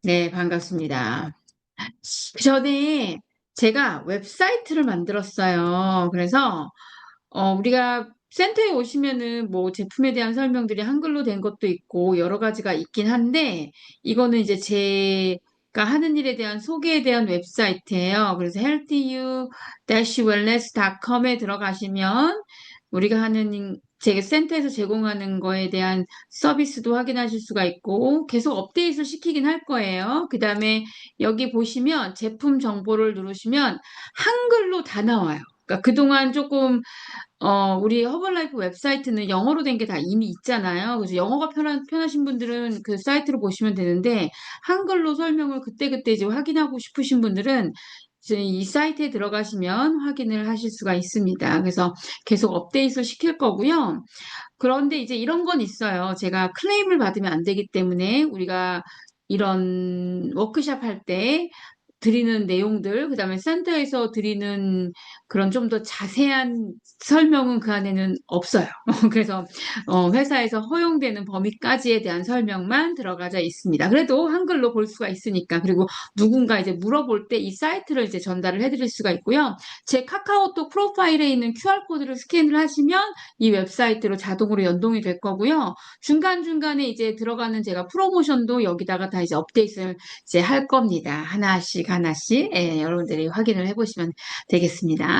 네, 반갑습니다. 그 전에 제가 웹사이트를 만들었어요. 그래서, 우리가 센터에 오시면은 뭐 제품에 대한 설명들이 한글로 된 것도 있고 여러 가지가 있긴 한데, 이거는 이제 제가 하는 일에 대한 소개에 대한 웹사이트예요. 그래서 healthyu-wellness.com에 들어가시면 우리가 하는 제 센터에서 제공하는 거에 대한 서비스도 확인하실 수가 있고 계속 업데이트를 시키긴 할 거예요. 그 다음에 여기 보시면 제품 정보를 누르시면 한글로 다 나와요. 그러니까 그동안 조금 우리 허벌라이프 웹사이트는 영어로 된 게 다 이미 있잖아요. 그래서 영어가 편하신 분들은 그 사이트를 보시면 되는데 한글로 설명을 그때그때 이제 확인하고 싶으신 분들은 이제 이 사이트에 들어가시면 확인을 하실 수가 있습니다. 그래서 계속 업데이트 시킬 거고요. 그런데 이제 이런 건 있어요. 제가 클레임을 받으면 안 되기 때문에 우리가 이런 워크샵 할 때 드리는 내용들, 그다음에 센터에서 드리는 그런 좀 더 자세한 설명은 그 안에는 없어요. 그래서 회사에서 허용되는 범위까지에 대한 설명만 들어가져 있습니다. 그래도 한글로 볼 수가 있으니까. 그리고 누군가 이제 물어볼 때 이 사이트를 이제 전달을 해드릴 수가 있고요. 제 카카오톡 프로파일에 있는 QR코드를 스캔을 하시면 이 웹사이트로 자동으로 연동이 될 거고요. 중간중간에 이제 들어가는 제가 프로모션도 여기다가 다 이제 업데이트를 이제 할 겁니다. 하나씩 하나씩. 예, 여러분들이 확인을 해보시면 되겠습니다.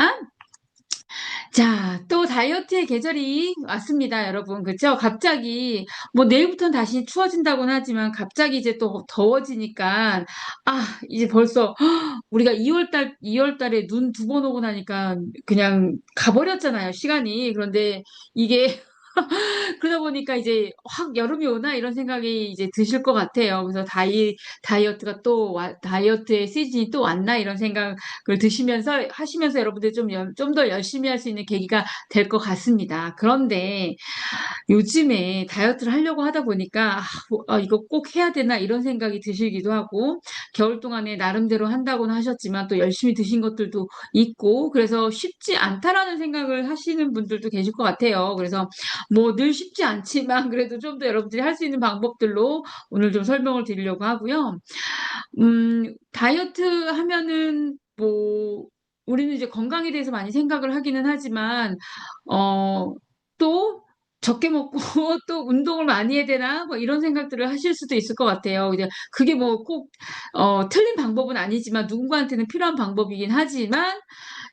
자, 또 다이어트의 계절이 왔습니다, 여러분. 그죠? 갑자기, 뭐 내일부터는 다시 추워진다고는 하지만 갑자기 이제 또 더워지니까, 이제 벌써 우리가 2월 달에 눈 두 번 오고 나니까 그냥 가버렸잖아요, 시간이. 그런데 이게 그러다 보니까 이제 확 여름이 오나 이런 생각이 이제 드실 것 같아요. 그래서 다이어트가 또 다이어트의 시즌이 또 왔나 이런 생각을 드시면서 하시면서 여러분들 좀 더 열심히 할 수 있는 계기가 될 것 같습니다. 그런데 요즘에 다이어트를 하려고 하다 보니까 이거 꼭 해야 되나 이런 생각이 드시기도 하고 겨울 동안에 나름대로 한다고는 하셨지만 또 열심히 드신 것들도 있고 그래서 쉽지 않다라는 생각을 하시는 분들도 계실 것 같아요. 그래서 뭐 늘 쉽지 않지만 그래도 좀 더 여러분들이 할 수 있는 방법들로 오늘 좀 설명을 드리려고 하고요. 다이어트 하면은 뭐 우리는 이제 건강에 대해서 많이 생각을 하기는 하지만 또 적게 먹고 또 운동을 많이 해야 되나 뭐 이런 생각들을 하실 수도 있을 것 같아요. 이제 그게 뭐 꼭 틀린 방법은 아니지만 누군가한테는 필요한 방법이긴 하지만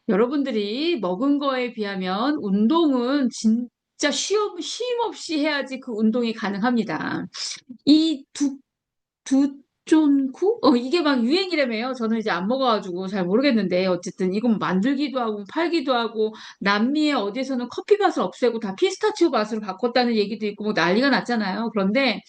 여러분들이 먹은 거에 비하면 운동은 진짜 쉼 없이 해야지 그 운동이 가능합니다. 이 두존쿠? 이게 막 유행이라며요. 저는 이제 안 먹어가지고 잘 모르겠는데, 어쨌든 이건 만들기도 하고, 팔기도 하고, 남미의 어디에서는 커피 맛을 없애고 다 피스타치오 맛으로 바꿨다는 얘기도 있고, 뭐 난리가 났잖아요. 그런데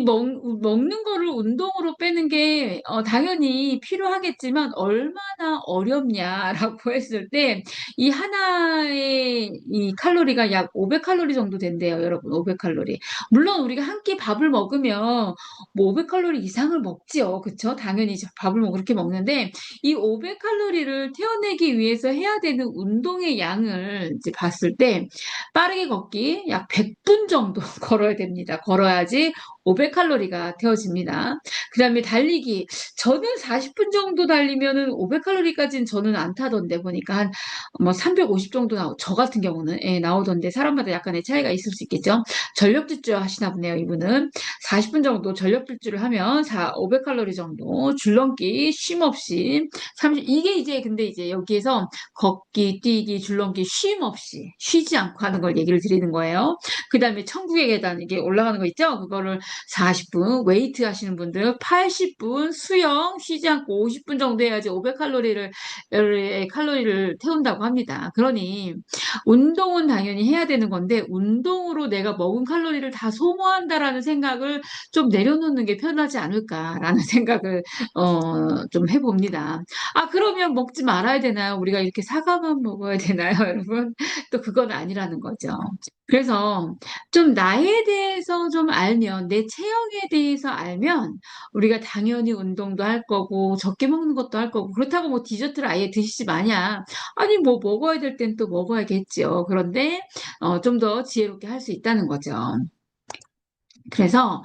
먹는 거를 운동으로 빼는 게, 당연히 필요하겠지만, 얼마나 어렵냐라고 했을 때, 이 하나의 이 칼로리가 약 500칼로리 정도 된대요, 여러분. 500칼로리. 물론 우리가 한 끼 밥을 먹으면, 뭐 500칼로리 이상을 먹지요. 그쵸? 당연히 밥을 뭐 그렇게 먹는데 이 500칼로리를 태워내기 위해서 해야 되는 운동의 양을 이제 봤을 때 빠르게 걷기 약 100분 정도 걸어야 됩니다. 걸어야지 500칼로리가 태워집니다. 그 다음에 달리기. 저는 40분 정도 달리면은 500칼로리까지는 저는 안 타던데 보니까 한 뭐 350 정도 저 같은 경우는 예, 나오던데 사람마다 약간의 차이가 있을 수 있겠죠. 전력 질주 하시나 보네요, 이분은. 40분 정도 전력 질주를 하면 500칼로리 정도 줄넘기 쉼 없이 30 이게 이제 근데 이제 여기에서 걷기, 뛰기, 줄넘기 쉼 없이 쉬지 않고 하는 걸 얘기를 드리는 거예요. 그다음에 천국의 계단 이게 올라가는 거 있죠? 그거를 40분 웨이트 하시는 분들 80분 수영 쉬지 않고 50분 정도 해야지 500칼로리를 태운다고 합니다. 그러니 운동은 당연히 해야 되는 건데 운동으로 내가 먹은 칼로리를 다 소모한다라는 생각을 좀 내려놓는 게 편하지 않을까라는 생각을 좀 해봅니다. 그러면 먹지 말아야 되나요? 우리가 이렇게 사과만 먹어야 되나요, 여러분? 또 그건 아니라는 거죠. 그래서 좀 나에 대해서 좀 알면, 내 체형에 대해서 알면, 우리가 당연히 운동도 할 거고, 적게 먹는 것도 할 거고, 그렇다고 뭐 디저트를 아예 드시지 마냐. 아니, 뭐 먹어야 될 땐 또 먹어야겠지요. 그런데, 좀 더 지혜롭게 할 수 있다는 거죠. 그래서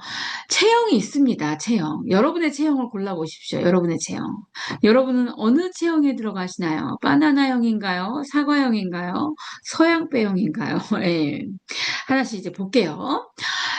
체형이 있습니다. 체형. 여러분의 체형을 골라보십시오. 여러분의 체형. 여러분은 어느 체형에 들어가시나요? 바나나형인가요? 사과형인가요? 서양배형인가요? 예. 하나씩 이제 볼게요.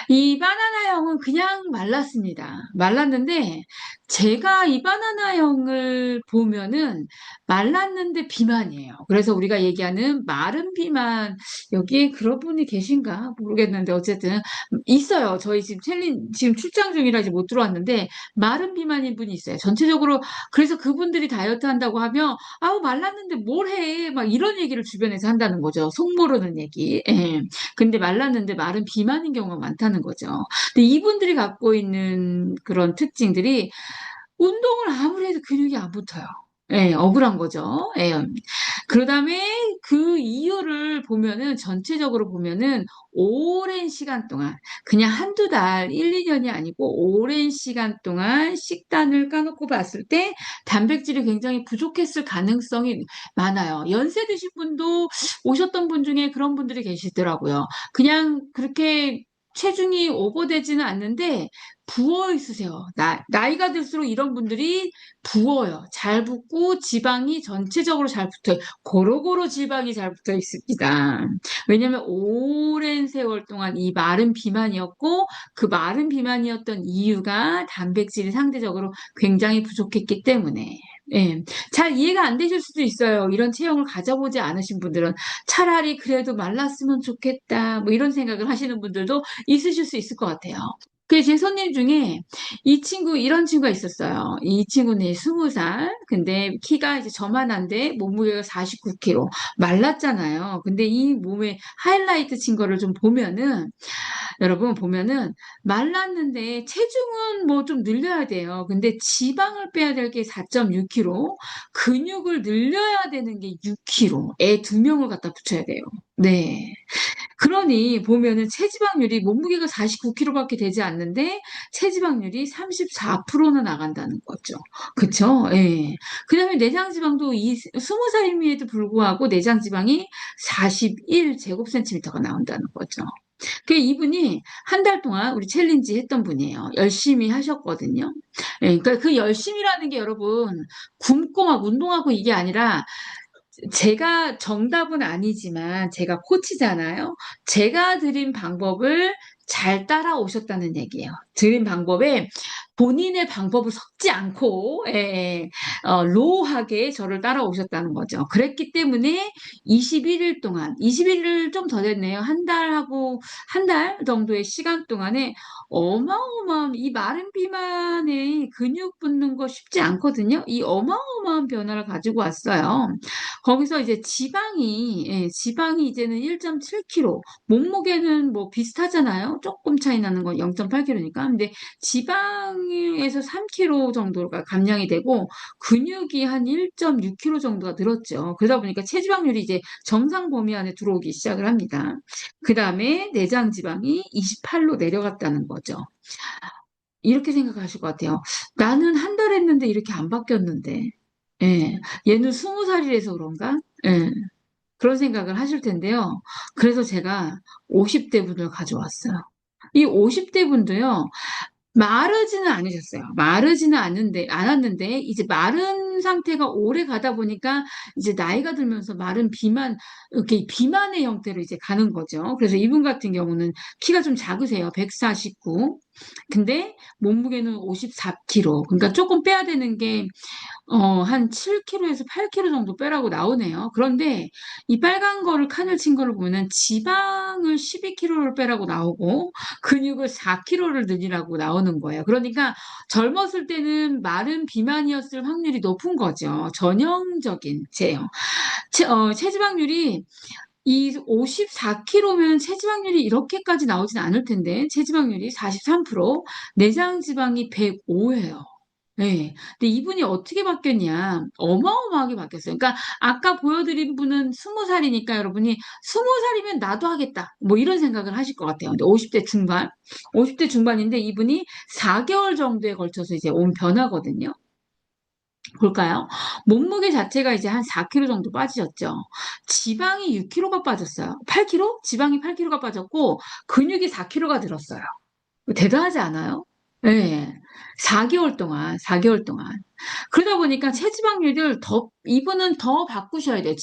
이 바나나형은 그냥 말랐습니다. 말랐는데 제가 이 바나나형을 보면은 말랐는데 비만이에요. 그래서 우리가 얘기하는 마른 비만, 여기에 그런 분이 계신가 모르겠는데 어쨌든 있어요. 저희 지금 지금 출장 중이라 이제 못 들어왔는데 마른 비만인 분이 있어요. 전체적으로. 그래서 그분들이 다이어트 한다고 하면 아우 말랐는데 뭘 해? 막 이런 얘기를 주변에서 한다는 거죠. 속 모르는 얘기. 예. 근데 말랐는데 마른 비만인 경우가 많다는 거죠. 근데 이분들이 갖고 있는 그런 특징들이 운동을 아무리 해도 근육이 안 붙어요. 예, 억울한 거죠. 예. 그다음에 그 이유를 보면은 전체적으로 보면은 오랜 시간 동안 그냥 한두 달, 1, 2년이 아니고 오랜 시간 동안 식단을 까놓고 봤을 때 단백질이 굉장히 부족했을 가능성이 많아요. 연세 드신 분도 오셨던 분 중에 그런 분들이 계시더라고요. 그냥 그렇게 체중이 오버되지는 않는데 부어 있으세요. 나이가 들수록 이런 분들이 부어요. 잘 붙고 지방이 전체적으로 잘 붙어요. 고루고루 지방이 잘 붙어 있습니다. 왜냐하면 오랜 세월 동안 이 마른 비만이었고 그 마른 비만이었던 이유가 단백질이 상대적으로 굉장히 부족했기 때문에. 예, 잘 이해가 안 되실 수도 있어요. 이런 체형을 가져보지 않으신 분들은 차라리 그래도 말랐으면 좋겠다. 뭐 이런 생각을 하시는 분들도 있으실 수 있을 것 같아요. 그 제 손님 중에 이런 친구가 있었어요. 이 친구는 20살. 근데 키가 이제 저만한데 몸무게가 49kg. 말랐잖아요. 근데 이 몸에 하이라이트 친 거를 좀 보면은, 여러분 보면은 말랐는데 체중은 뭐 좀 늘려야 돼요. 근데 지방을 빼야 될 게 4.6kg, 근육을 늘려야 되는 게 6kg. 애 두 명을 갖다 붙여야 돼요. 네. 그러니 보면은 체지방률이 몸무게가 49kg밖에 되지 않는데 체지방률이 34%나 나간다는 거죠. 그쵸? 예. 그다음에 내장 지방도 20살임에도 불구하고 내장 지방이 41 제곱센티미터가 나온다는 거죠. 그 이분이 한 달 동안 우리 챌린지 했던 분이에요. 열심히 하셨거든요. 예, 그러니까 그 열심이라는 게 여러분 굶고 막 운동하고 이게 아니라 제가 정답은 아니지만 제가 코치잖아요. 제가 드린 방법을 잘 따라오셨다는 얘기예요. 드린 방법에 본인의 방법을 섞지 않고 로우하게 저를 따라오셨다는 거죠. 그랬기 때문에 21일 동안, 21일 좀 더 됐네요. 한 달 정도의 시간 동안에 어마어마한 이 마른 비만에 근육 붙는 거 쉽지 않거든요. 이 어마어마한 변화를 가지고 왔어요. 거기서 이제 지방이 이제는 1.7kg, 몸무게는 뭐 비슷하잖아요. 조금 차이 나는 건 0.8kg니까. 근데 지방에서 3kg 정도가 감량이 되고 근육이 한 1.6kg 정도가 늘었죠. 그러다 보니까 체지방률이 이제 정상 범위 안에 들어오기 시작을 합니다. 그 다음에 내장 지방이 28로 내려갔다는 거죠. 이렇게 생각하실 것 같아요. 나는 한 달 했는데 이렇게 안 바뀌었는데. 예. 얘는 20살이라서 그런가? 예. 그런 생각을 하실 텐데요. 그래서 제가 50대 분을 가져왔어요. 이 50대 분도요, 마르지는 않으셨어요. 마르지는 않았는데, 이제 마른 상태가 오래 가다 보니까, 이제 나이가 들면서 이렇게 비만의 형태로 이제 가는 거죠. 그래서 이분 같은 경우는 키가 좀 작으세요. 149. 근데 몸무게는 54kg. 그러니까 조금 빼야 되는 게 한 7kg에서 8kg 정도 빼라고 나오네요. 그런데 이 빨간 거를 칸을 친 거를 보면은 지방을 12kg를 빼라고 나오고 근육을 4kg를 늘리라고 나오는 거예요. 그러니까 젊었을 때는 마른 비만이었을 확률이 높은 거죠. 전형적인 체형. 체지방률이 이 54kg면 체지방률이 이렇게까지 나오진 않을 텐데 체지방률이 43%, 내장 지방이 105예요. 네. 근데 이분이 어떻게 바뀌었냐? 어마어마하게 바뀌었어요. 그러니까 아까 보여드린 분은 20살이니까 여러분이 20살이면 나도 하겠다. 뭐 이런 생각을 하실 것 같아요. 근데 50대 중반, 50대 중반인데 이분이 4개월 정도에 걸쳐서 이제 온 변화거든요. 볼까요? 몸무게 자체가 이제 한 4kg 정도 빠지셨죠. 지방이 6kg가 빠졌어요. 8kg? 지방이 8kg가 빠졌고 근육이 4kg가 늘었어요. 대단하지 않아요? 네. 4개월 동안, 4개월 동안. 그러다 보니까 체지방률을 이분은 더 바꾸셔야 돼요.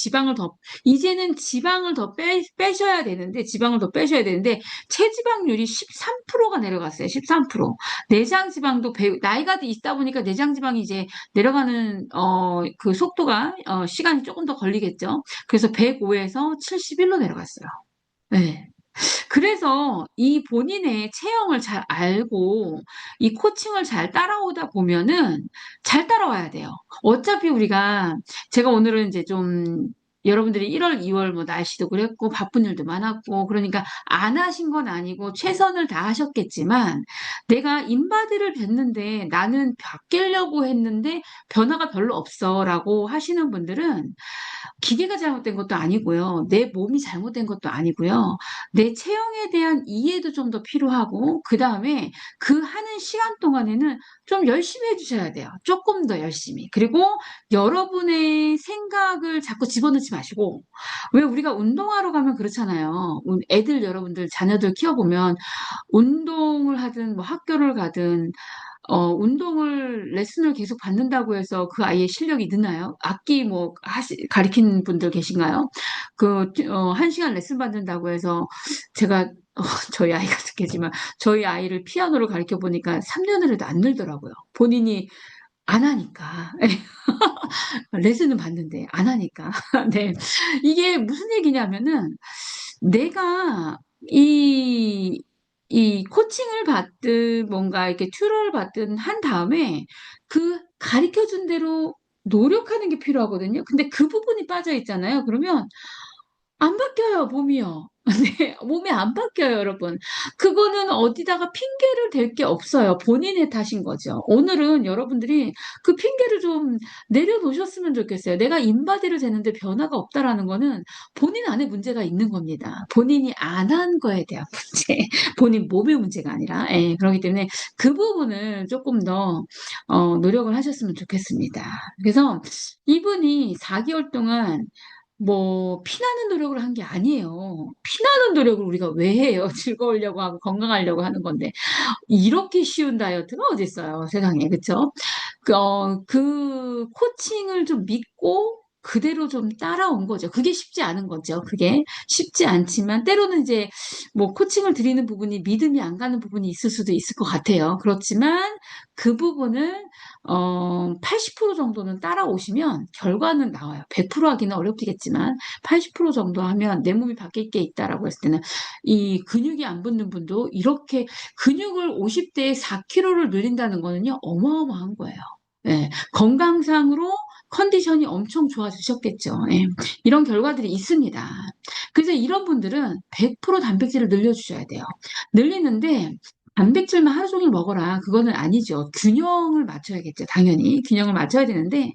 이제는 지방을 더 빼셔야 되는데, 지방을 더 빼셔야 되는데, 체지방률이 13%가 내려갔어요. 13%. 내장 지방도 나이가 있다 보니까 내장 지방이 이제 내려가는, 그 속도가, 시간이 조금 더 걸리겠죠. 그래서 105에서 71로 내려갔어요. 네. 그래서 이 본인의 체형을 잘 알고 이 코칭을 잘 따라오다 보면은 잘 따라와야 돼요. 어차피 제가 오늘은 이제 좀 여러분들이 1월, 2월 뭐 날씨도 그랬고 바쁜 일도 많았고 그러니까 안 하신 건 아니고 최선을 다하셨겠지만 내가 인바디를 뵀는데 나는 바뀌려고 했는데 변화가 별로 없어라고 하시는 분들은 기계가 잘못된 것도 아니고요. 내 몸이 잘못된 것도 아니고요. 내 체형에 대한 이해도 좀 더 필요하고, 그 다음에 그 하는 시간 동안에는 좀 열심히 해주셔야 돼요. 조금 더 열심히. 그리고 여러분의 생각을 자꾸 집어넣지 마시고, 왜 우리가 운동하러 가면 그렇잖아요. 애들 여러분들 자녀들 키워보면 운동을 하든 뭐 학교를 가든 레슨을 계속 받는다고 해서 그 아이의 실력이 느나요? 악기 뭐, 가리키는 분들 계신가요? 1시간 레슨 받는다고 해서 제가, 저희 아이가 듣겠지만, 저희 아이를 피아노를 가르쳐 보니까 3년을 해도 안 늘더라고요. 본인이 안 하니까. 레슨은 받는데, 안 하니까. 네. 이게 무슨 얘기냐면은, 내가 이, 이 코칭을 받든 뭔가 이렇게 튜러를 받든 한 다음에 그 가르쳐 준 대로 노력하는 게 필요하거든요. 근데 그 부분이 빠져 있잖아요. 그러면 안 바뀌어요, 몸이요. 네, 몸이 안 바뀌어요, 여러분. 그거는 어디다가 핑계를 댈 게 없어요. 본인의 탓인 거죠. 오늘은 여러분들이 그 핑계를 좀 내려놓으셨으면 좋겠어요. 내가 인바디를 재는데 변화가 없다라는 거는 본인 안에 문제가 있는 겁니다. 본인이 안 한 거에 대한 문제. 본인 몸의 문제가 아니라. 예, 그렇기 때문에 그 부분을 조금 더, 노력을 하셨으면 좋겠습니다. 그래서 이분이 4개월 동안 피나는 노력을 한 게 아니에요. 피나는 노력을 우리가 왜 해요? 즐거우려고 하고 건강하려고 하는 건데. 이렇게 쉬운 다이어트가 어디 있어요, 세상에. 그쵸? 그 코칭을 좀 믿고 그대로 좀 따라온 거죠. 그게 쉽지 않은 거죠. 그게 쉽지 않지만 때로는 이제 뭐 코칭을 드리는 부분이 믿음이 안 가는 부분이 있을 수도 있을 것 같아요. 그렇지만 그 부분을 80% 정도는 따라오시면 결과는 나와요. 100% 하기는 어렵겠지만 80% 정도 하면 내 몸이 바뀔 게 있다라고 했을 때는 이 근육이 안 붙는 분도 이렇게 근육을 50대에 4kg를 늘린다는 거는요, 어마어마한 거예요. 예, 건강상으로 컨디션이 엄청 좋아지셨겠죠. 예, 이런 결과들이 있습니다. 그래서 이런 분들은 100% 단백질을 늘려주셔야 돼요. 늘리는데 단백질만 하루 종일 먹어라. 그거는 아니죠. 균형을 맞춰야겠죠. 당연히. 균형을 맞춰야 되는데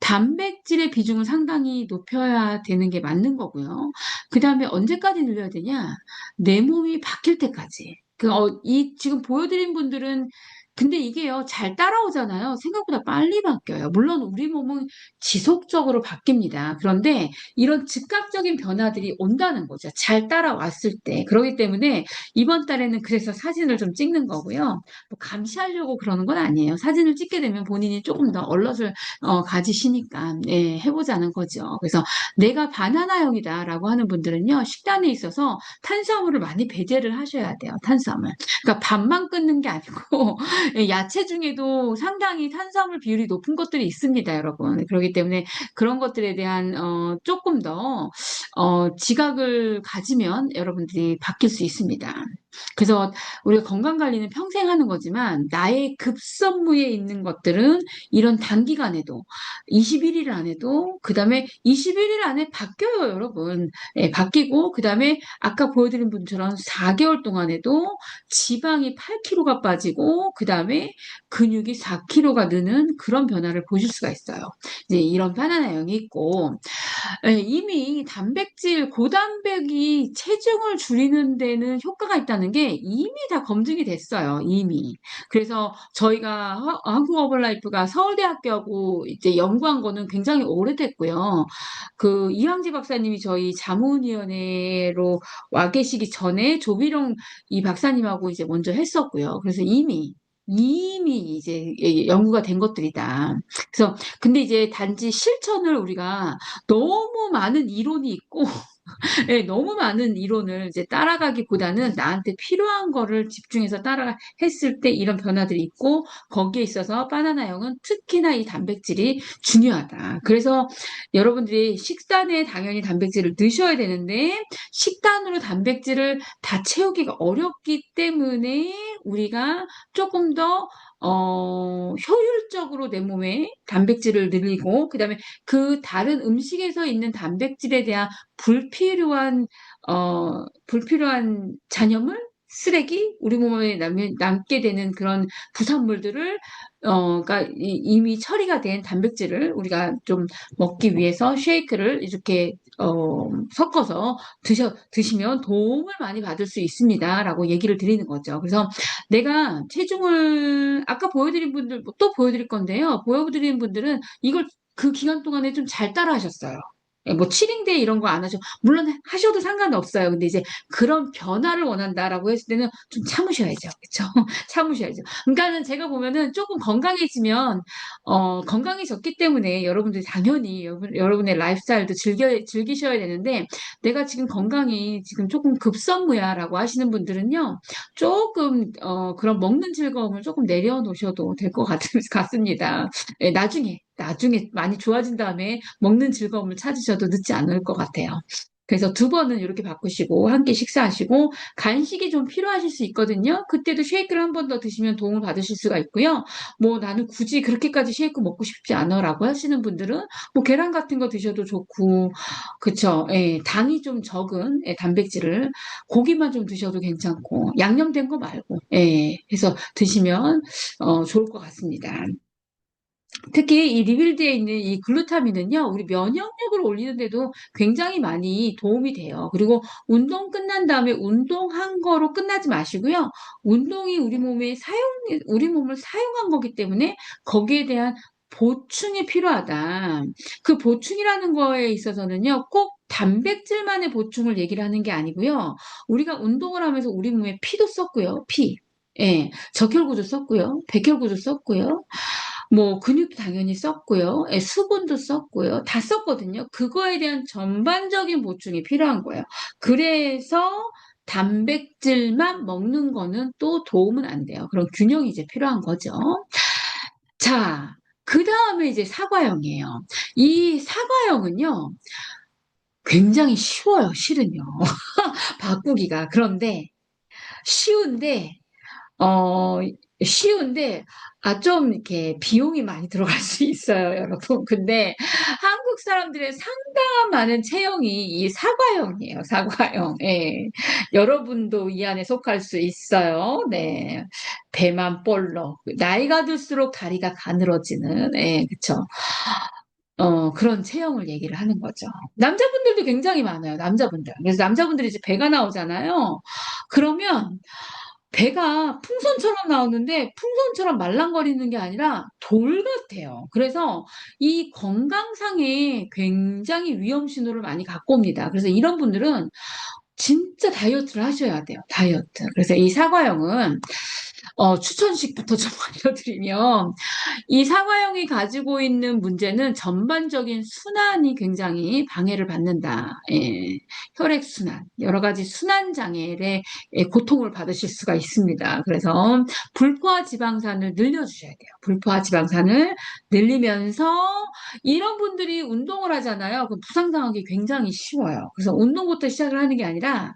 단백질의 비중을 상당히 높여야 되는 게 맞는 거고요. 그 다음에 언제까지 늘려야 되냐? 내 몸이 바뀔 때까지. 지금 보여드린 분들은 근데 이게요, 잘 따라오잖아요. 생각보다 빨리 바뀌어요. 물론 우리 몸은 지속적으로 바뀝니다. 그런데 이런 즉각적인 변화들이 온다는 거죠. 잘 따라왔을 때. 그렇기 때문에 이번 달에는 그래서 사진을 좀 찍는 거고요. 뭐 감시하려고 그러는 건 아니에요. 사진을 찍게 되면 본인이 조금 더 얼럿을 가지시니까 해보자는 거죠. 그래서 내가 바나나형이다라고 하는 분들은요, 식단에 있어서 탄수화물을 많이 배제를 하셔야 돼요. 탄수화물. 그러니까 밥만 끊는 게 아니고 야채 중에도 상당히 탄수화물 비율이 높은 것들이 있습니다, 여러분. 그렇기 때문에 그런 것들에 대한 조금 더 지각을 가지면 여러분들이 바뀔 수 있습니다. 그래서 우리가 건강 관리는 평생 하는 거지만 나의 급선무에 있는 것들은 이런 단기간에도 21일 안에도 그다음에 21일 안에 바뀌어요, 여러분. 예, 바뀌고 그다음에 아까 보여드린 분처럼 4개월 동안에도 지방이 8kg가 빠지고 그다음에 근육이 4kg가 느는 그런 변화를 보실 수가 있어요. 이제 이런 바나나형이 있고 예, 이미 단백질, 고단백이 체중을 줄이는 데는 효과가 있다는 게 이미 다 검증이 됐어요. 이미. 그래서 저희가 한국 어벌라이프가 서울대학교하고 이제 연구한 거는 굉장히 오래됐고요. 그 이황재 박사님이 저희 자문위원회로 와 계시기 전에 조비룡 이 박사님하고 이제 먼저 했었고요. 그래서 이미 이제 연구가 된 것들이다. 그래서 근데 이제 단지 실천을 우리가 너무 많은 이론이 있고 네, 너무 많은 이론을 이제 따라가기보다는 나한테 필요한 거를 집중해서 따라 했을 때 이런 변화들이 있고 거기에 있어서 바나나형은 특히나 이 단백질이 중요하다. 그래서 여러분들이 식단에 당연히 단백질을 넣으셔야 되는데 식단으로 단백질을 다 채우기가 어렵기 때문에 우리가 조금 더 효율적으로 내 몸에 단백질을 늘리고, 그 다음에 그 다른 음식에서 있는 단백질에 대한 불필요한 잔여물? 쓰레기? 우리 몸에 남게 되는 그런 부산물들을, 그러니까 이미 처리가 된 단백질을 우리가 좀 먹기 위해서 쉐이크를 이렇게, 섞어서 드시면 도움을 많이 받을 수 있습니다. 라고 얘기를 드리는 거죠. 그래서 내가 체중을, 아까 보여드린 분들, 또 보여드릴 건데요. 보여드린 분들은 이걸 그 기간 동안에 좀 잘 따라 하셨어요. 예, 뭐 치링데이 이런 거 안 하죠. 물론 하셔도 상관은 없어요. 근데 이제 그런 변화를 원한다라고 했을 때는 좀 참으셔야죠. 그렇죠? 참으셔야죠. 그러니까는 제가 보면은 조금 건강해지면 건강해졌기 때문에 여러분들이 당연히 여러분의 라이프스타일도 즐기셔야 되는데 내가 지금 건강이 지금 조금 급선무야라고 하시는 분들은요. 조금 그런 먹는 즐거움을 조금 내려놓으셔도 될 것 같습니다. 예, 나중에 많이 좋아진 다음에 먹는 즐거움을 찾으셔도 늦지 않을 것 같아요. 그래서 두 번은 이렇게 바꾸시고 함께 식사하시고 간식이 좀 필요하실 수 있거든요. 그때도 쉐이크를 한 번 더 드시면 도움을 받으실 수가 있고요. 뭐 나는 굳이 그렇게까지 쉐이크 먹고 싶지 않아라고 하시는 분들은 뭐 계란 같은 거 드셔도 좋고 그쵸. 예, 당이 좀 적은 단백질을 고기만 좀 드셔도 괜찮고 양념된 거 말고 예, 해서 드시면 좋을 것 같습니다. 특히 이 리빌드에 있는 이 글루타민은요, 우리 면역력을 올리는데도 굉장히 많이 도움이 돼요. 그리고 운동 끝난 다음에 운동한 거로 끝나지 마시고요. 운동이 우리 몸을 사용한 거기 때문에 거기에 대한 보충이 필요하다. 그 보충이라는 거에 있어서는요, 꼭 단백질만의 보충을 얘기를 하는 게 아니고요. 우리가 운동을 하면서 우리 몸에 피도 썼고요, 피. 예, 적혈구도 썼고요, 백혈구도 썼고요. 뭐 근육도 당연히 썼고요. 예, 수분도 썼고요. 다 썼거든요. 그거에 대한 전반적인 보충이 필요한 거예요. 그래서 단백질만 먹는 거는 또 도움은 안 돼요. 그런 균형이 이제 필요한 거죠. 자, 그 다음에 이제 사과형이에요. 이 사과형은요, 굉장히 쉬워요, 실은요. 바꾸기가. 그런데 쉬운데 어, 쉬운데, 좀 이렇게 비용이 많이 들어갈 수 있어요, 여러분. 근데 한국 사람들의 상당한 많은 체형이 이 사과형이에요, 사과형. 예. 여러분도 이 안에 속할 수 있어요. 네. 배만 볼록. 나이가 들수록 다리가 가늘어지는, 예, 그쵸. 그런 체형을 얘기를 하는 거죠. 남자분들도 굉장히 많아요, 남자분들. 그래서 남자분들이 이제 배가 나오잖아요. 그러면 배가 풍선처럼 나오는데 풍선처럼 말랑거리는 게 아니라 돌 같아요. 그래서 이 건강상에 굉장히 위험 신호를 많이 갖고 옵니다. 그래서 이런 분들은 진짜 다이어트를 하셔야 돼요. 다이어트. 그래서 이 사과형은 추천식부터 좀 알려드리면 이 사과형이 가지고 있는 문제는 전반적인 순환이 굉장히 방해를 받는다. 예, 혈액순환, 여러 가지 순환 장애의 고통을 받으실 수가 있습니다. 그래서 불포화 지방산을 늘려주셔야 돼요. 불포화 지방산을 늘리면서 이런 분들이 운동을 하잖아요. 그럼 부상당하기 굉장히 쉬워요. 그래서 운동부터 시작을 하는 게 아니라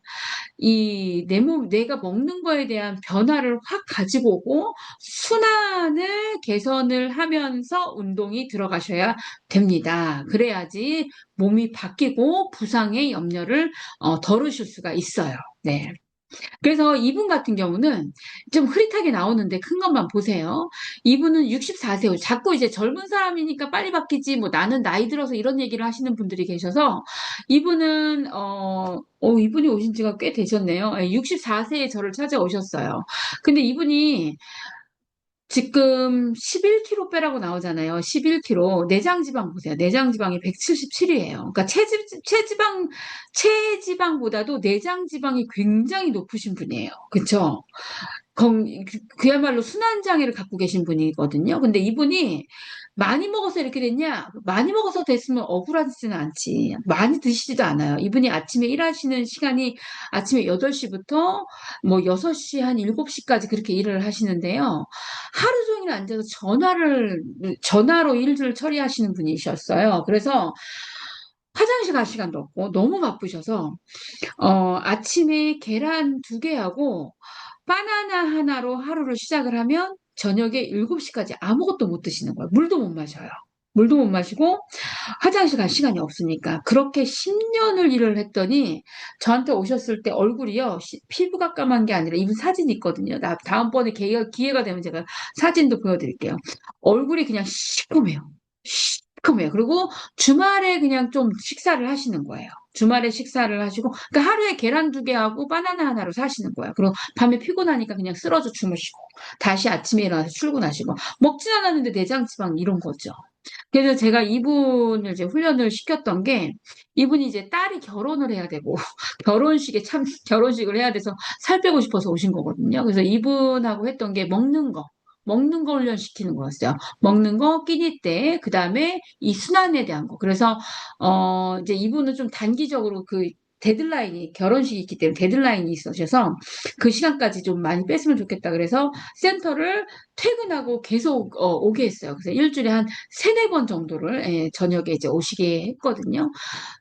내가 먹는 거에 대한 변화를 확 가지고 오고 순환을 개선을 하면서 운동이 들어가셔야 됩니다. 그래야지 몸이 바뀌고 부상의 염려를 덜으실 수가 있어요. 네. 그래서 이분 같은 경우는 좀 흐릿하게 나오는데 큰 것만 보세요. 이분은 64세, 자꾸 이제 젊은 사람이니까 빨리 바뀌지, 뭐 나는 나이 들어서 이런 얘기를 하시는 분들이 계셔서 이분은, 이분이 오신 지가 꽤 되셨네요. 64세에 저를 찾아오셨어요. 근데 이분이 지금 11kg 빼라고 나오잖아요. 11kg. 내장 지방 보세요. 내장 지방이 177이에요. 그러니까 체지방보다도 내장 지방이 굉장히 높으신 분이에요. 그쵸? 그야말로 순환장애를 갖고 계신 분이거든요. 근데 이분이 많이 먹어서 이렇게 됐냐? 많이 먹어서 됐으면 억울하지는 않지. 많이 드시지도 않아요. 이분이 아침에 일하시는 시간이 아침에 8시부터 뭐 6시 한 7시까지 그렇게 일을 하시는데요. 하루 종일 앉아서 전화로 일을 처리하시는 분이셨어요. 그래서 화장실 갈 시간도 없고 너무 바쁘셔서 아침에 계란 2개하고 바나나 하나로 하루를 시작을 하면 저녁에 7시까지 아무것도 못 드시는 거예요. 물도 못 마셔요. 물도 못 마시고 화장실 갈 시간이 없으니까 그렇게 10년을 일을 했더니 저한테 오셨을 때 얼굴이요 피부가 까만 게 아니라 이분 사진이 있거든요. 다음번에 기회가 되면 제가 사진도 보여드릴게요. 얼굴이 그냥 시커매요. 시커매요. 그리고 주말에 그냥 좀 식사를 하시는 거예요. 주말에 식사를 하시고 그러니까 하루에 계란 2개하고 바나나 하나로 사시는 거예요. 그리고 밤에 피곤하니까 그냥 쓰러져 주무시고 다시 아침에 일어나서 출근하시고 먹진 않았는데 내장 지방 이런 거죠. 그래서 제가 이분을 이제 훈련을 시켰던 게 이분이 이제 딸이 결혼을 해야 되고 결혼식을 해야 돼서 살 빼고 싶어서 오신 거거든요. 그래서 이분하고 했던 게 먹는 거 훈련시키는 거였어요. 먹는 거, 끼니 때, 그 다음에 이 순환에 대한 거. 그래서, 이제 이분은 좀 단기적으로 결혼식이 있기 때문에 데드라인이 있으셔서 그 시간까지 좀 많이 뺐으면 좋겠다. 그래서 센터를 퇴근하고 계속 오게 했어요. 그래서 일주일에 한 세네 번 정도를 저녁에 이제 오시게 했거든요.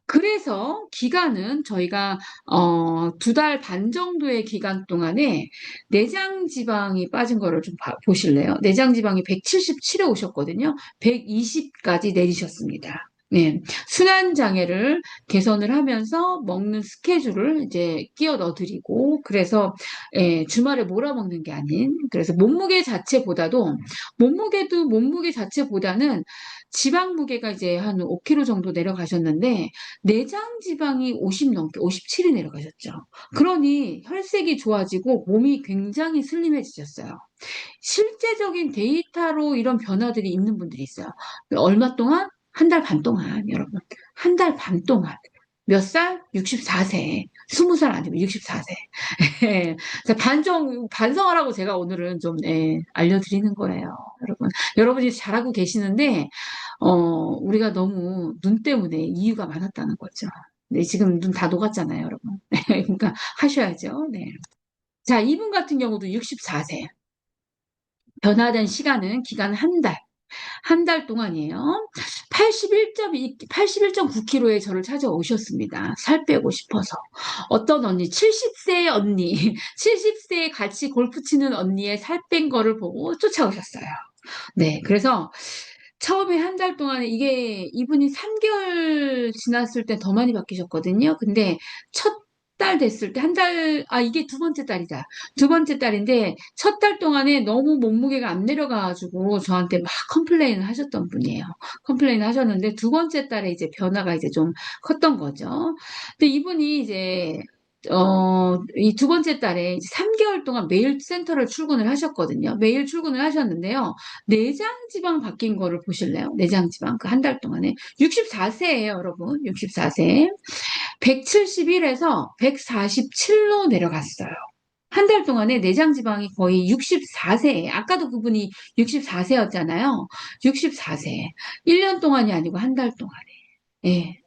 그래서 기간은 저희가 2달 반 정도의 기간 동안에 내장 지방이 빠진 거를 좀 보실래요? 내장 지방이 177에 오셨거든요. 120까지 내리셨습니다. 네. 순환 장애를 개선을 하면서 먹는 스케줄을 이제 끼워 넣어드리고, 그래서, 주말에 몰아먹는 게 아닌, 그래서 몸무게 자체보다는 지방 무게가 이제 한 5kg 정도 내려가셨는데, 내장 지방이 50 넘게, 57이 내려가셨죠. 그러니 혈색이 좋아지고 몸이 굉장히 슬림해지셨어요. 실제적인 데이터로 이런 변화들이 있는 분들이 있어요. 얼마 동안? 1달 반 동안, 여러분. 1달 반 동안. 몇 살? 64세. 20살 아니고 64세. 반성하라고 제가 오늘은 좀, 알려드리는 거예요. 여러분. 여러분이 잘하고 계시는데, 우리가 너무 눈 때문에 이유가 많았다는 거죠. 네, 지금 눈 다 녹았잖아요, 여러분. 그러니까 하셔야죠. 네. 자, 이분 같은 경우도 64세. 변화된 기간은 1달. 1달 동안이에요. 81.9kg에 저를 찾아오셨습니다. 살 빼고 싶어서. 어떤 언니, 70세 언니, 70세에 같이 골프 치는 언니의 살 뺀 거를 보고 쫓아오셨어요. 네, 그래서 처음에 1달 동안에 이분이 3개월 지났을 때 더 많이 바뀌셨거든요. 근데 첫 달 됐을 때 이게 2번째 딸이다. 2번째 딸인데 첫 달 동안에 너무 몸무게가 안 내려가가지고 저한테 막 컴플레인을 하셨던 분이에요. 컴플레인을 하셨는데 2번째 딸에 이제 변화가 이제 좀 컸던 거죠. 근데 이분이 이제 이 2번째 딸에 이제 3개월 동안 매일 센터를 출근을 하셨거든요. 매일 출근을 하셨는데요. 내장 지방 바뀐 거를 보실래요? 내장 지방 그 1달 동안에 64세예요, 여러분. 64세. 171에서 147로 내려갔어요. 1달 동안에 내장 지방이 거의 64세. 아까도 그분이 64세였잖아요. 64세. 1년 동안이 아니고 1달 동안에. 예.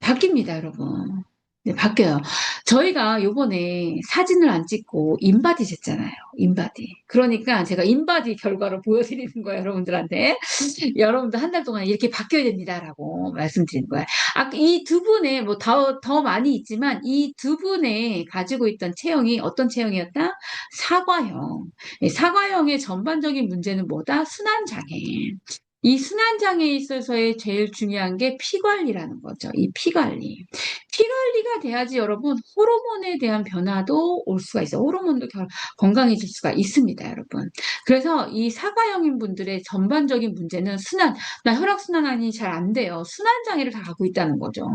바뀝니다, 여러분. 네, 바뀌어요. 저희가 요번에 사진을 안 찍고 인바디 쟀잖아요. 인바디. 그러니까 제가 인바디 결과를 보여드리는 거예요, 여러분들한테. 여러분들 1달 동안 이렇게 바뀌어야 됩니다라고 말씀드리는 거예요. 이 두 분의, 뭐, 더 많이 있지만, 이 두 분의 가지고 있던 체형이 어떤 체형이었다? 사과형. 사과형의 전반적인 문제는 뭐다? 순환장애. 이 순환장애에 있어서의 제일 중요한 게 피 관리라는 거죠. 이 피 관리. 피 관리가 돼야지 여러분 호르몬에 대한 변화도 올 수가 있어요. 호르몬도 건강해질 수가 있습니다, 여러분. 그래서 이 사과형인 분들의 전반적인 문제는 나 혈액순환이 잘 안 돼요. 순환장애를 다 갖고 있다는 거죠.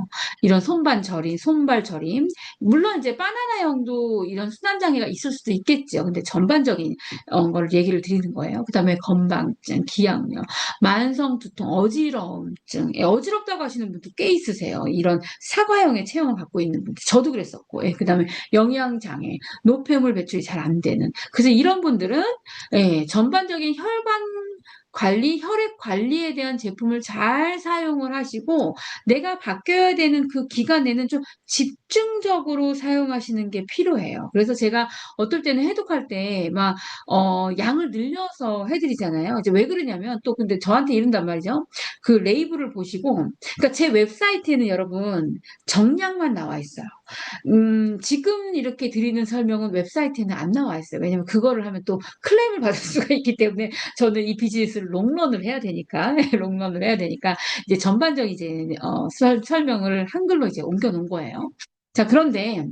이런 손발 저림. 물론 이제 바나나형도 이런 순환장애가 있을 수도 있겠죠. 근데 전반적인 걸 얘기를 드리는 거예요. 그다음에 건망증, 기억력. 만성 두통, 어지러움증, 어지럽다고 하시는 분도 꽤 있으세요. 이런 사과형의 체형을 갖고 있는 분들. 저도 그랬었고, 그다음에 영양장애, 노폐물 배출이 잘 안 되는. 그래서 이런 분들은 전반적인 혈관 관리, 혈액 관리에 대한 제품을 잘 사용을 하시고 내가 바뀌어야 되는 그 기간에는 좀 집중적으로 사용하시는 게 필요해요. 그래서 제가 어떨 때는 해독할 때 막 양을 늘려서 해드리잖아요. 이제 왜 그러냐면 또 근데 저한테 이른단 말이죠. 그 레이블을 보시고 그러니까 제 웹사이트에는 여러분 정량만 나와 있어요. 지금 이렇게 드리는 설명은 웹사이트에는 안 나와 있어요. 왜냐면 그거를 하면 또 클레임을 받을 수가 있기 때문에 저는 이 비즈니스를 롱런을 해야 되니까, 롱런을 해야 되니까 이제 전반적인 이제 설명을 한글로 이제 옮겨 놓은 거예요. 자, 그런데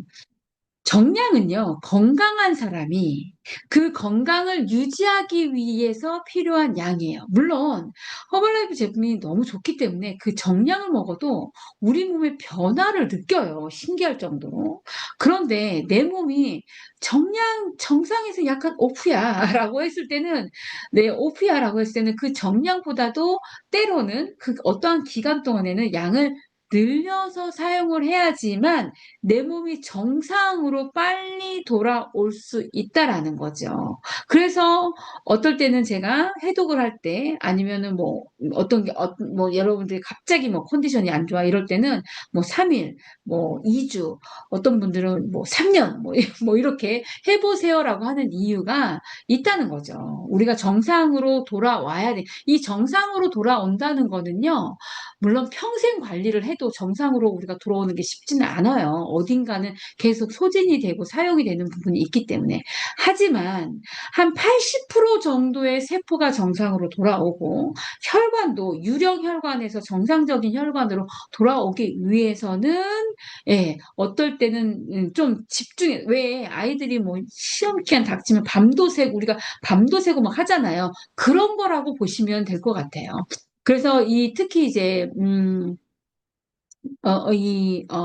정량은요, 건강한 사람이 그 건강을 유지하기 위해서 필요한 양이에요. 물론, 허벌라이프 제품이 너무 좋기 때문에 그 정량을 먹어도 우리 몸의 변화를 느껴요. 신기할 정도로. 그런데 내 몸이 정상에서 약간 오프야 라고 했을 때는, 네, 오프야 라고 했을 때는 그 정량보다도 때로는 그 어떠한 기간 동안에는 양을 늘려서 사용을 해야지만 내 몸이 정상으로 빨리 돌아올 수 있다라는 거죠. 그래서 어떨 때는 제가 해독을 할 때 아니면은 뭐 어떤 게 뭐 여러분들이 갑자기 뭐 컨디션이 안 좋아 이럴 때는 뭐 3일, 뭐 2주, 어떤 분들은 뭐 3년 뭐 이렇게 해보세요라고 하는 이유가 있다는 거죠. 우리가 정상으로 돌아와야 돼. 이 정상으로 돌아온다는 거는요. 물론 평생 관리를 해도 정상으로 우리가 돌아오는 게 쉽지는 않아요. 어딘가는 계속 소진이 되고 사용이 되는 부분이 있기 때문에. 하지만 한 80% 정도의 세포가 정상으로 돌아오고 혈관도 유령 혈관에서 정상적인 혈관으로 돌아오기 위해서는 어떨 때는 좀 집중해. 왜 아이들이 뭐 시험 기간 닥치면 밤도 새고 우리가 밤도 새고 막 하잖아요. 그런 거라고 보시면 될 것 같아요. 그래서 특히 이제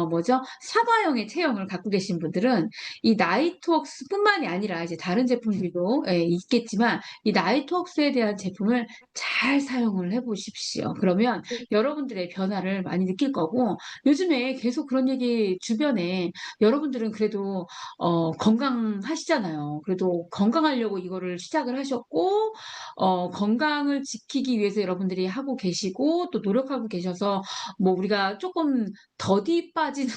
뭐죠? 사과형의 체형을 갖고 계신 분들은 이 나이트웍스뿐만이 아니라 이제 다른 제품들도 있겠지만 이 나이트웍스에 대한 제품을 잘 사용을 해보십시오. 그러면 여러분들의 변화를 많이 느낄 거고 요즘에 계속 그런 얘기 주변에 여러분들은 그래도 건강하시잖아요. 그래도 건강하려고 이거를 시작을 하셨고 건강을 지키기 위해서 여러분들이 하고 계시고 또 노력하고 계셔서 뭐 우리가 조금 더디 빠지는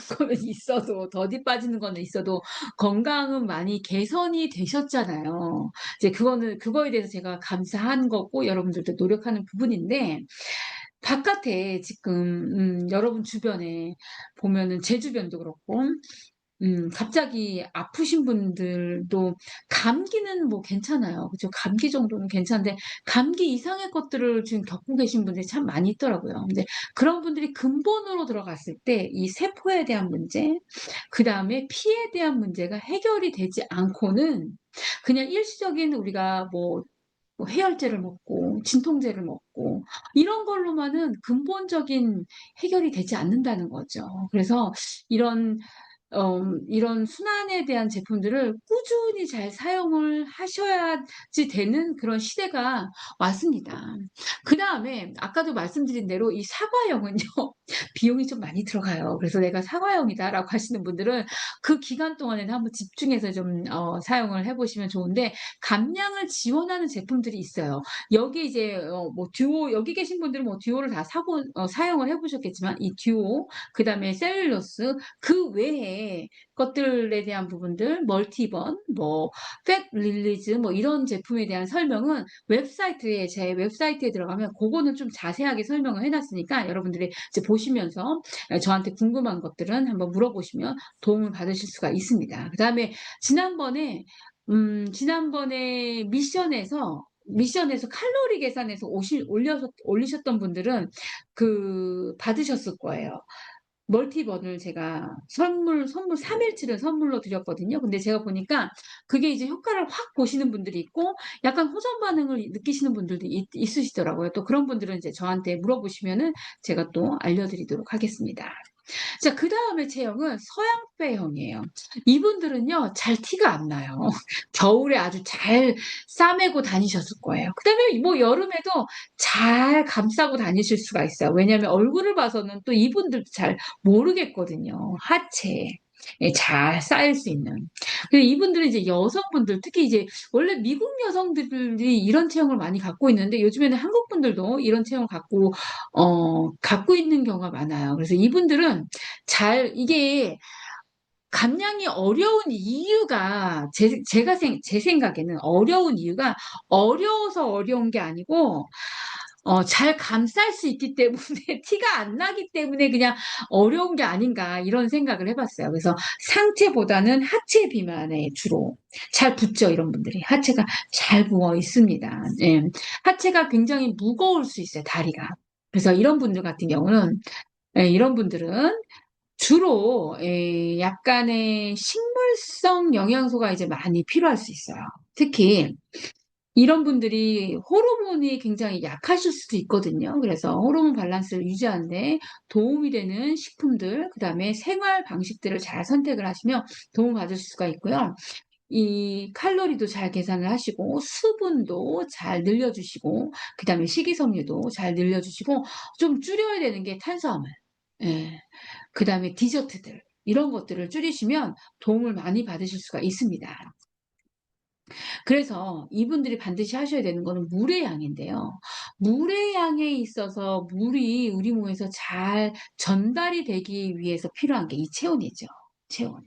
거는 있어도 건강은 많이 개선이 되셨잖아요. 이제 그거에 대해서 제가 감사한 거고 여러분들도 노력하는 부분인데 바깥에 지금 여러분 주변에 보면은 제 주변도 그렇고 갑자기 아프신 분들도 감기는 뭐 괜찮아요. 그죠? 감기 정도는 괜찮은데 감기 이상의 것들을 지금 겪고 계신 분들이 참 많이 있더라고요. 근데 그런 분들이 근본으로 들어갔을 때 이 세포에 대한 문제, 그 다음에 피에 대한 문제가 해결이 되지 않고는 그냥 일시적인 우리가 뭐 해열제를 먹고 진통제를 먹고 이런 걸로만은 근본적인 해결이 되지 않는다는 거죠. 그래서 이런 이런 순환에 대한 제품들을 꾸준히 잘 사용을 하셔야지 되는 그런 시대가 왔습니다. 그 다음에 아까도 말씀드린 대로 이 사과형은요, 비용이 좀 많이 들어가요. 그래서 내가 사과형이다라고 하시는 분들은 그 기간 동안에는 한번 집중해서 좀 사용을 해보시면 좋은데 감량을 지원하는 제품들이 있어요. 여기 이제 뭐 듀오 여기 계신 분들은 뭐 듀오를 다 사용을 해보셨겠지만 이 듀오 그다음에 셀룰로스 그 외에 것들에 대한 부분들, 멀티번, 뭐, 팩 릴리즈, 뭐, 이런 제품에 대한 설명은 제 웹사이트에 들어가면 그거는 좀 자세하게 설명을 해놨으니까 여러분들이 이제 보시면서 저한테 궁금한 것들은 한번 물어보시면 도움을 받으실 수가 있습니다. 그 다음에 지난번에 미션에서 미션에서 칼로리 계산해서 올리셨던 분들은 받으셨을 거예요. 멀티번을 제가 선물 3일치를 선물로 드렸거든요. 근데 제가 보니까 그게 이제 효과를 확 보시는 분들이 있고 약간 호전 반응을 느끼시는 분들도 있으시더라고요. 또 그런 분들은 이제 저한테 물어보시면은 제가 또 알려드리도록 하겠습니다. 자, 그 다음에 체형은 서양배형이에요. 이분들은요, 잘 티가 안 나요. 겨울에 아주 잘 싸매고 다니셨을 거예요. 그 다음에 뭐 여름에도 잘 감싸고 다니실 수가 있어요. 왜냐하면 얼굴을 봐서는 또 이분들도 잘 모르겠거든요. 하체. 예, 잘 쌓일 수 있는. 근데 이분들은 이제 여성분들, 특히 이제 원래 미국 여성들이 이런 체형을 많이 갖고 있는데 요즘에는 한국 분들도 이런 체형을 갖고 있는 경우가 많아요. 그래서 이분들은 이게 감량이 어려운 이유가 제 생각에는 어려운 이유가 어려워서 어려운 게 아니고 잘 감쌀 수 있기 때문에 티가 안 나기 때문에 그냥 어려운 게 아닌가 이런 생각을 해봤어요. 그래서 상체보다는 하체 비만에 주로 잘 붙죠. 이런 분들이 하체가 잘 부어 있습니다. 예. 하체가 굉장히 무거울 수 있어요. 다리가. 그래서 이런 분들 같은 경우는 이런 분들은 주로 약간의 식물성 영양소가 이제 많이 필요할 수 있어요. 특히 이런 분들이 호르몬이 굉장히 약하실 수도 있거든요. 그래서 호르몬 밸런스를 유지하는데 도움이 되는 식품들, 그다음에 생활 방식들을 잘 선택을 하시면 도움을 받을 수가 있고요. 이 칼로리도 잘 계산을 하시고 수분도 잘 늘려주시고 그다음에 식이섬유도 잘 늘려주시고 좀 줄여야 되는 게 탄수화물. 예. 그다음에 디저트들 이런 것들을 줄이시면 도움을 많이 받으실 수가 있습니다. 그래서 이분들이 반드시 하셔야 되는 거는 물의 양인데요. 물의 양에 있어서 물이 우리 몸에서 잘 전달이 되기 위해서 필요한 게 이 체온이죠. 체온.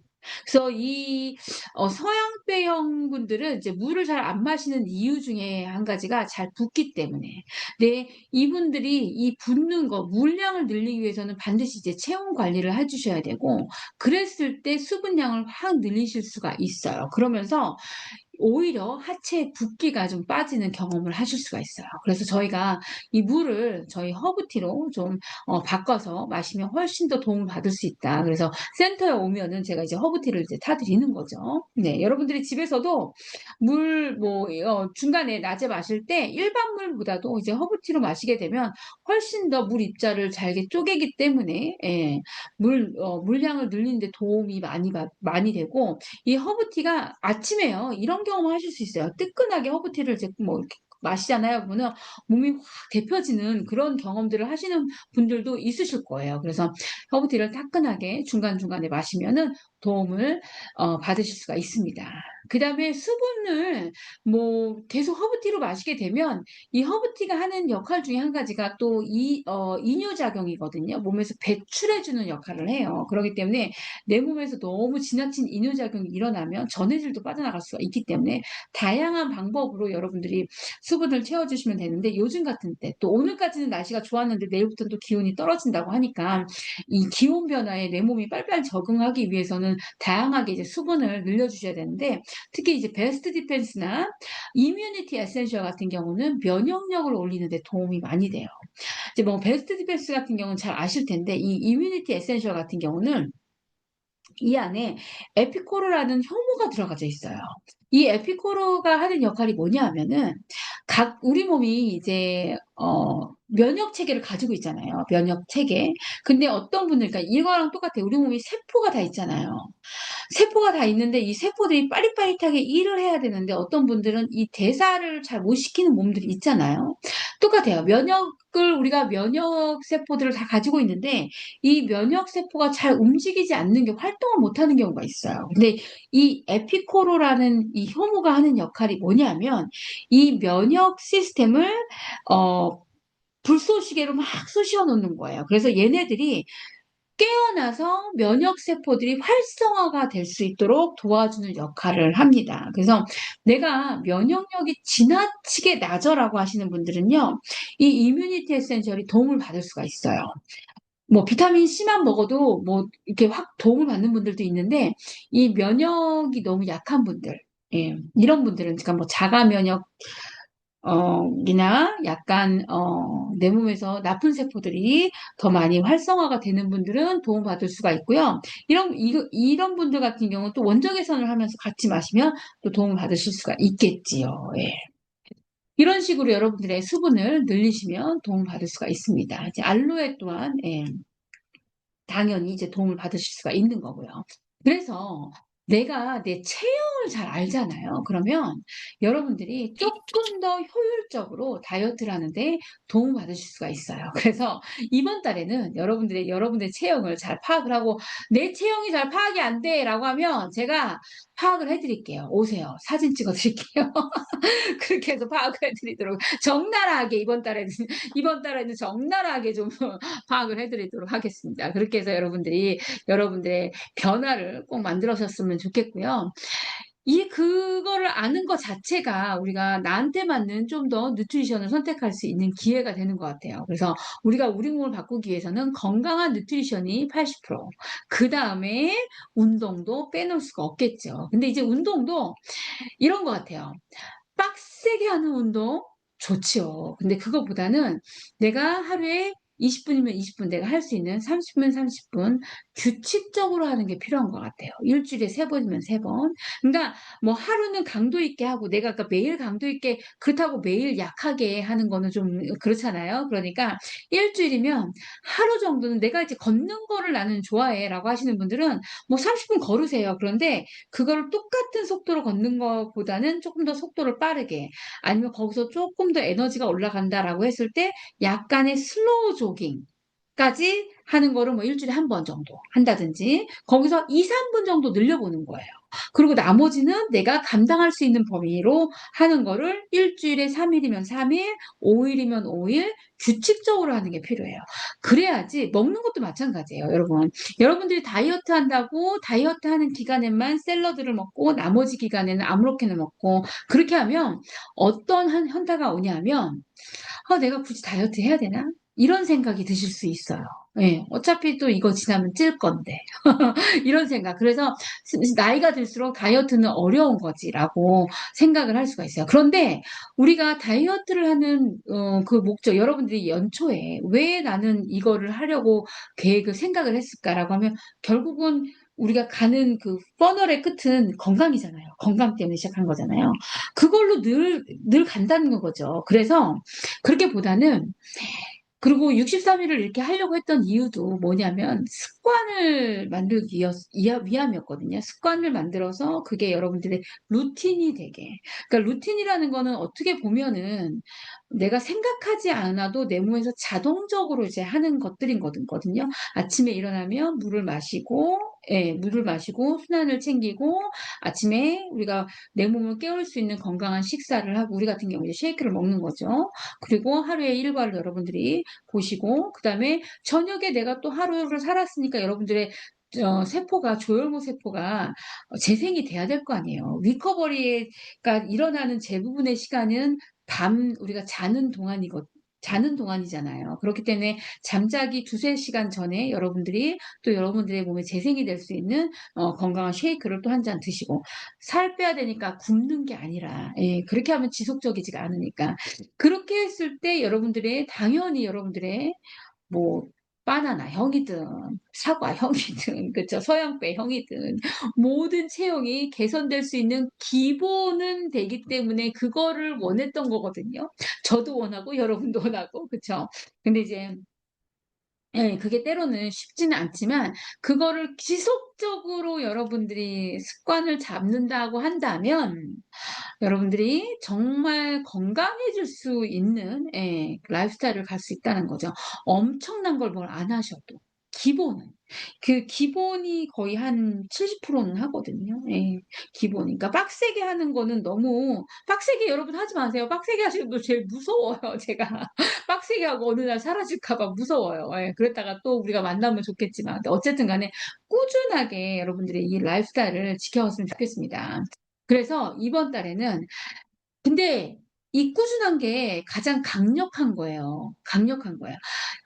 그래서 이 서양배형 분들은 이제 물을 잘 안 마시는 이유 중에 한 가지가 잘 붓기 때문에. 근데 이분들이 이 붓는 거, 물량을 늘리기 위해서는 반드시 이제 체온 관리를 해주셔야 되고, 그랬을 때 수분량을 확 늘리실 수가 있어요. 그러면서 오히려 하체에 붓기가 좀 빠지는 경험을 하실 수가 있어요. 그래서 저희가 이 물을 저희 허브티로 좀 바꿔서 마시면 훨씬 더 도움을 받을 수 있다. 그래서 센터에 오면은 제가 이제 허브티를 이제 타드리는 거죠. 네, 여러분들이 집에서도 중간에 낮에 마실 때 일반 물보다도 이제 허브티로 마시게 되면 훨씬 더 물 입자를 잘게 쪼개기 때문에 예, 물량을 늘리는데 도움이 많이 되고 이 허브티가 아침에요. 이런 경험을 하실 수 있어요. 뜨끈하게 허브티를 이제 뭐 이렇게 마시잖아요. 그러면 몸이 확 데펴지는 그런 경험들을 하시는 분들도 있으실 거예요. 그래서 허브티를 따끈하게 중간중간에 마시면은 도움을 받으실 수가 있습니다. 그 다음에 수분을 계속 허브티로 마시게 되면 이 허브티가 하는 역할 중에 한 가지가 또 이뇨작용이거든요. 몸에서 배출해주는 역할을 해요. 그렇기 때문에 내 몸에서 너무 지나친 이뇨작용이 일어나면 전해질도 빠져나갈 수가 있기 때문에 다양한 방법으로 여러분들이 수분을 채워주시면 되는데 요즘 같은 때 또 오늘까지는 날씨가 좋았는데 내일부터는 또 기온이 떨어진다고 하니까 이 기온 변화에 내 몸이 빨리빨리 적응하기 위해서는 다양하게 이제 수분을 늘려주셔야 되는데 특히 이제 베스트 디펜스나 이뮤니티 에센셜 같은 경우는 면역력을 올리는 데 도움이 많이 돼요. 이제 베스트 디펜스 같은 경우는 잘 아실 텐데 이 이뮤니티 에센셜 같은 경우는 이 안에 에피코르라는 효모가 들어가져 있어요. 이 에피코르가 하는 역할이 뭐냐 하면은 우리 몸이 이제 면역 체계를 가지고 있잖아요. 면역 체계. 근데 어떤 분들 그러니까 이거랑 똑같아요. 우리 몸이 세포가 다 있잖아요. 세포가 다 있는데 이 세포들이 빠릿빠릿하게 일을 해야 되는데 어떤 분들은 이 대사를 잘 못 시키는 몸들이 있잖아요. 똑같아요. 우리가 면역 세포들을 다 가지고 있는데 이 면역 세포가 잘 움직이지 않는 게 활동을 못 하는 경우가 있어요. 근데 이 에피코로라는 이 효모가 하는 역할이 뭐냐면 이 면역 시스템을 불쏘시개로 막 쑤셔 놓는 거예요. 그래서 얘네들이 깨어나서 면역 세포들이 활성화가 될 수 있도록 도와주는 역할을 합니다. 그래서 내가 면역력이 지나치게 낮아라고 하시는 분들은요, 이 이뮤니티 에센셜이 도움을 받을 수가 있어요. 비타민 C만 먹어도 이렇게 확 도움을 받는 분들도 있는데, 이 면역이 너무 약한 분들, 예, 이런 분들은, 그러니까 자가 면역 이나 약간, 내 몸에서 나쁜 세포들이 더 많이 활성화가 되는 분들은 도움받을 수가 있고요. 이런 분들 같은 경우는 또 원적 개선을 하면서 같이 마시면 또 도움을 받으실 수가 있겠지요. 예. 이런 식으로 여러분들의 수분을 늘리시면 도움을 받을 수가 있습니다. 이제 알로에 또한, 예, 당연히 이제 도움을 받으실 수가 있는 거고요. 그래서 내가 내 체형을 잘 알잖아요. 그러면 여러분들이 조금 더 효율적으로 다이어트를 하는데 도움을 받으실 수가 있어요. 그래서 이번 달에는 여러분들의 체형을 잘 파악을 하고 내 체형이 잘 파악이 안 돼 라고 하면 제가 파악을 해드릴게요. 오세요. 사진 찍어드릴게요. 그렇게 해서 파악을 해드리도록 적나라하게 이번 달에는 적나라하게 좀 파악을 해드리도록 하겠습니다. 그렇게 해서 여러분들의 변화를 꼭 만들어셨으면 좋겠고요. 그거를 아는 것 자체가 우리가 나한테 맞는 좀 더 누트리션을 선택할 수 있는 기회가 되는 것 같아요. 그래서 우리가 우리 몸을 바꾸기 위해서는 건강한 누트리션이 80%, 그 다음에 운동도 빼놓을 수가 없겠죠. 근데 이제 운동도 이런 것 같아요. 빡세게 하는 운동 좋지요. 근데 그거보다는 내가 하루에 20분이면 20분, 내가 할 수 있는 30분, 30분 규칙적으로 하는 게 필요한 것 같아요. 일주일에 3번이면 3번. 그러니까 뭐 하루는 강도 있게 하고 내가 아까 매일 강도 있게 그렇다고 매일 약하게 하는 거는 좀 그렇잖아요. 그러니까 일주일이면 하루 정도는 내가 이제 걷는 거를 나는 좋아해라고 하시는 분들은 뭐 30분 걸으세요. 그런데 그거를 똑같은 속도로 걷는 것보다는 조금 더 속도를 빠르게, 아니면 거기서 조금 더 에너지가 올라간다라고 했을 때 약간의 슬로우 조깅까지 하는 거를 뭐 일주일에 한 번 정도 한다든지 거기서 2, 3분 정도 늘려보는 거예요. 그리고 나머지는 내가 감당할 수 있는 범위로 하는 거를 일주일에 3일이면 3일, 5일이면 5일 규칙적으로 하는 게 필요해요. 그래야지. 먹는 것도 마찬가지예요, 여러분. 여러분들이 다이어트 한다고 다이어트 하는 기간에만 샐러드를 먹고 나머지 기간에는 아무렇게나 먹고 그렇게 하면 어떤 현타가 오냐면 내가 굳이 다이어트 해야 되나? 이런 생각이 드실 수 있어요. 예, 어차피 또 이거 지나면 찔 건데. 이런 생각. 그래서 나이가 들수록 다이어트는 어려운 거지라고 생각을 할 수가 있어요. 그런데 우리가 다이어트를 하는 그 목적, 여러분들이 연초에 왜 나는 이거를 하려고 계획을 생각을 했을까라고 하면 결국은 우리가 가는 그 퍼널의 끝은 건강이잖아요. 건강 때문에 시작한 거잖아요. 그걸로 늘 간다는 거죠. 그래서 그렇게 보다는, 그리고 63일을 이렇게 하려고 했던 이유도 뭐냐면 습관을 만들기 위함이었거든요. 습관을 만들어서 그게 여러분들의 루틴이 되게. 그러니까 루틴이라는 거는 어떻게 보면은 내가 생각하지 않아도 내 몸에서 자동적으로 이제 하는 것들인 거거든요. 아침에 일어나면 물을 마시고 순환을 챙기고 아침에 우리가 내 몸을 깨울 수 있는 건강한 식사를 하고, 우리 같은 경우에 쉐이크를 먹는 거죠. 그리고 하루의 일과를 여러분들이 보시고, 그 다음에 저녁에 내가 또 하루를 살았으니까 여러분들의 세포가, 조혈모 세포가 재생이 돼야 될 거 아니에요. 리커버리가 일어나는 대부분의 시간은 우리가 자는 동안이잖아요. 그렇기 때문에 잠자기 2-3시간 전에 여러분들의 몸에 재생이 될 수 있는 건강한 쉐이크를 또 한 잔 드시고, 살 빼야 되니까 굶는 게 아니라, 예, 그렇게 하면 지속적이지가 않으니까 그렇게 했을 때 당연히 여러분들의 뭐 바나나 형이든 사과 형이든 그쵸, 서양배 형이든 모든 체형이 개선될 수 있는 기본은 되기 때문에 그거를 원했던 거거든요. 저도 원하고 여러분도 원하고, 그쵸. 근데 이제 예, 그게 때로는 쉽지는 않지만 그거를 지속적으로 여러분들이 습관을 잡는다고 한다면 여러분들이 정말 건강해질 수 있는, 예, 라이프스타일을 갈 수 있다는 거죠. 엄청난 걸 뭘 안 하셔도 기본은, 그 기본이 거의 한 70%는 하거든요. 예, 기본. 그러니까 빡세게 하는 거는 너무 빡세게 여러분 하지 마세요. 빡세게 하시는 분 제일 무서워요. 제가 빡세게 하고 어느 날 사라질까 봐 무서워요. 예, 그랬다가 또 우리가 만나면 좋겠지만 어쨌든 간에 꾸준하게 여러분들이 이 라이프스타일을 지켜왔으면 좋겠습니다. 그래서 이번 달에는, 근데 이 꾸준한 게 가장 강력한 거예요. 강력한 거예요.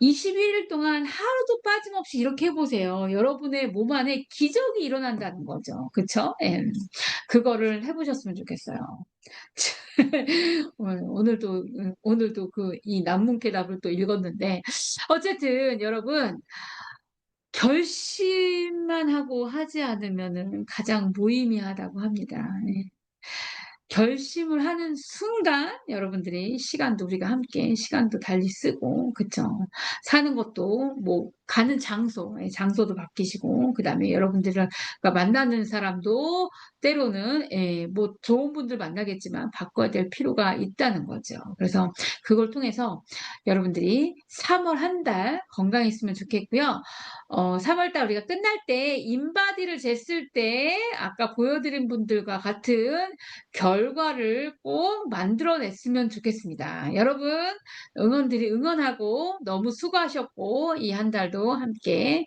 21일 동안 하루도 빠짐없이 이렇게 해보세요. 여러분의 몸 안에 기적이 일어난다는 거죠. 그쵸? 예. 그거를 해보셨으면 좋겠어요. 오늘도 이 난문계 답을 또 읽었는데 어쨌든 여러분 결심만 하고 하지 않으면은 가장 무의미하다고 합니다. 예. 결심을 하는 순간 여러분들이 시간도 우리가 함께 시간도 달리 쓰고 그쵸. 사는 것도 뭐 가는 장소, 예 장소도 바뀌시고 그다음에 여러분들과 만나는 사람도 때로는 뭐 좋은 분들 만나겠지만 바꿔야 될 필요가 있다는 거죠. 그래서 그걸 통해서 여러분들이 3월 한 달 건강했으면 좋겠고요. 3월 달 우리가 끝날 때 인바디를 쟀을 때 아까 보여 드린 분들과 같은 결과를 꼭 만들어냈으면 좋겠습니다. 여러분 응원하고 너무 수고하셨고 이 한 달도 함께